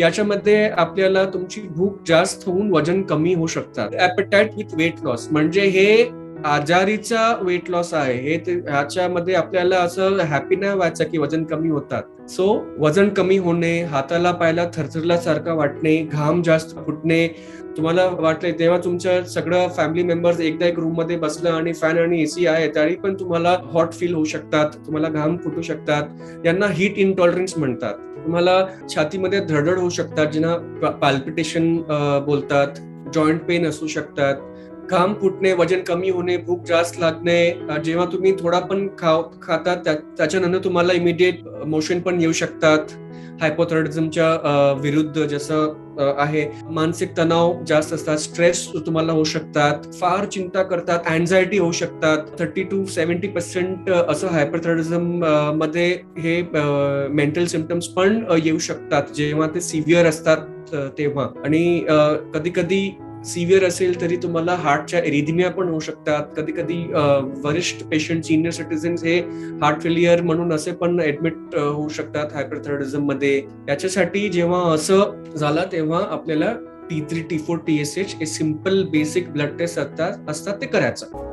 याच्यामध्ये आपल्याला तुमची भूक जास्त होऊन वजन कमी होऊ शकतात. ॲपेटाइट विथ वेट लॉस म्हणजे हे आजारीचा वेट लॉस आहे. ह्याच्यामध्ये आपल्याला असं हॅपी नाही व्हायचं की वजन कमी होतात. सो वजन कमी होणे, हाताला पायाला थरथरल्यासारखं वाटणे, घाम जास्त फुटणे, तुम्हाला वाटले तेव्हा तुमच्या सगळं फॅमिली मेंबर्स एकदा एक रूम मध्ये बसलं आणि फॅन आणि एसी आहे तरी पण तुम्हाला हॉट फील होऊ शकतात, तुम्हाला घाम फुटू शकतात. यांना हीट इंटॉलरन्स म्हणतात. तुम्हाला छातीमध्ये धडधड होऊ शकतात, ज्यांना पाल्पिटेशन बोलतात. जॉईंट पेन असू शकतात. घाम फुटणे, वजन कमी होणे, भूक जास्त लागणे, जेव्हा तुम्ही थोडा पण खातात त्याच्यानंतर तुम्हाला इमिडिएट मोशन पण येऊ शकतात. हायपोथायरॉइडिझमच्या विरुद्ध जसं आहे. मानसिक तणाव जास्त असतात, स्ट्रेस तुम्हाला होऊ शकतात, फार चिंता करतात, अँझायटी होऊ शकतात. 30% to 70% असं हायपोथायरॉइडिझम मध्ये हे मेंटल सिम्पटम्स पण येऊ शकतात जेव्हा ते सिव्हिअर असतात तेव्हा. आणि कधी कधी सिव्हिअर असेल तरी तुम्हाला हार्टच्या एरिथमिया पण होऊ शकतात. कधी कधी वरिष्ठ पेशंट, सिनियर सिटीजन्स हे हार्ट फेलियर म्हणून असे पण ऍडमिट होऊ शकतात हायपरथायरॉइडिझम मध्ये. याच्यासाठी जेव्हा असं झालं तेव्हा आपल्याला T3, T4, TSH हे सिम्पल बेसिक ब्लड टेस्ट असतात ते करायचं.